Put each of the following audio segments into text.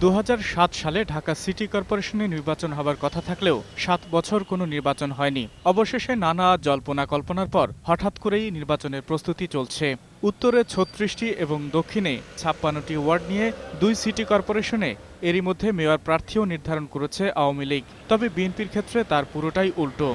২০০৭ সালে ঢাকা সিটি কর্পোরেশনে নির্বাচন হবার কথা থাকলেও ৭ বছর কোনো নির্বাচন হয়নি। অবশেষে নানা জল্পনা কল্পনার পর হঠাৎ করেই নির্বাচনের প্রস্তুতি চলছে। উত্তরে ৩৬টি এবং দক্ষিণে ৫৬টি ওয়ার্ড নিয়ে ২ সিটি কর্পোরেশনে এরই মধ্যে মেয়র প্রার্থীও নির্ধারণ করেছে আওয়ামী লীগ। তবে বিএনপির ক্ষেত্রে তার পুরোটাই উল্টো।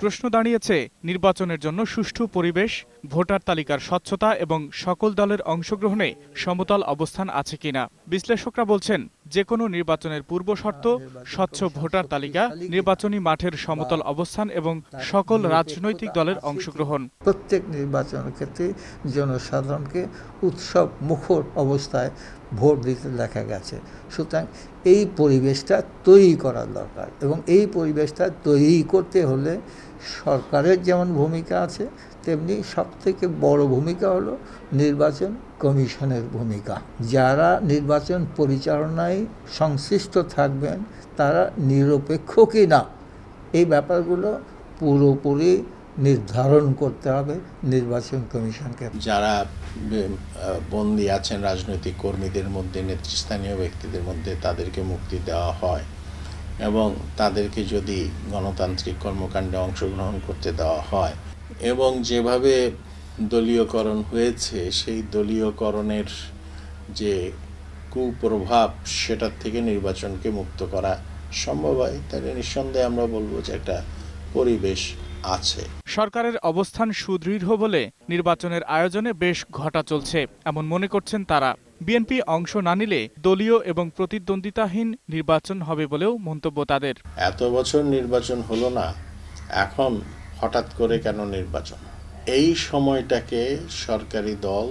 প্রশ্ন দাঁড়িয়েছে নির্বাচনের জন্য সুষ্ঠু পরিবেশ, ভোটার তালিকার স্বচ্ছতা এবং সকল দলের অংশগ্রহণে সমতল অবস্থান আছে কিনা। বিশ্লেষকরা বলছেন যে কোনো নির্বাচনের পূর্ব শর্ত স্বচ্ছ ভোটার তালিকা, নির্বাচনী মাঠের সমতল অবস্থান এবং সকল রাজনৈতিক দলের অংশগ্রহণ। প্রত্যেক নির্বাচনের ক্ষেত্রে জনসাধারণকে উৎসব মুখর অবস্থায় ভোট দিতে দেখা গেছে। সুতরাং এই পরিবেশটা তৈরি করা দরকার এবং এই পরিবেশটা তৈরি করতে হলে সরকারের যেমন ভূমিকা আছে তেমনি সবথেকে বড় ভূমিকা হলো নির্বাচন কমিশনের ভূমিকা। যারা নির্বাচন পরিচালনায় সংশ্লিষ্ট থাকবেন তারা নিরপেক্ষ কি না এই ব্যাপারগুলো পুরোপুরি নির্ধারণ করতে হবে নির্বাচন কমিশনকে। যারা বন্দী আছেন রাজনৈতিক কর্মীদের মধ্যে, নেতৃস্থানীয় ব্যক্তিদের মধ্যে, তাদেরকে মুক্তি দেওয়া হয় এবং তাদেরকে যদি গণতান্ত্রিক কর্মকাণ্ডে অংশগ্রহণ করতে দেওয়া হয় এবং যেভাবে দলীয়করণ হয়েছে সেই দলীয়করণের যে কুপ্রভাব সেটার থেকে নির্বাচনকে মুক্ত করা সম্ভব হয়, তাহলে নিঃসন্দেহে আমরা বলবো যে একটা পরিবেশ আছে। সরকারের অবস্থান সুদৃঢ় বলে নির্বাচনের আয়োজনে বেশ ঘটা চলছে এমন মনে করছেন তারা। বিএনপি অংশ না নিলে দলীয় এবং প্রতিদ্বন্দ্বিতাহীন নির্বাচন হবে বলেও মন্তব্য তাদের। এত বছর নির্বাচন হলো না, এখন হঠাৎ করে কেন নির্বাচন? এই সময়টাকে সরকারি দল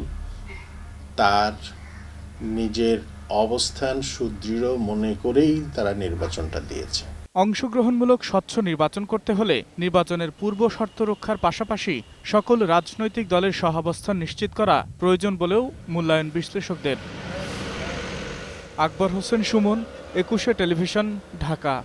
তার নিজের অবস্থান সুদৃঢ় মনে করেই তারা নির্বাচনটা দিয়েছে। অংশগ্রহণমূলক স্বচ্ছ নির্বাচন করতে হলে নির্বাচনের পূর্ব শর্ত রক্ষার পাশাপাশি সকল রাজনৈতিক দলের সহাবস্থান নিশ্চিত করা প্রয়োজন বলেও মূল্যায়ন বিশ্লেষকদের। আকবর হোসেন সুমন, ২১শে টেলিভিশন, ঢাকা।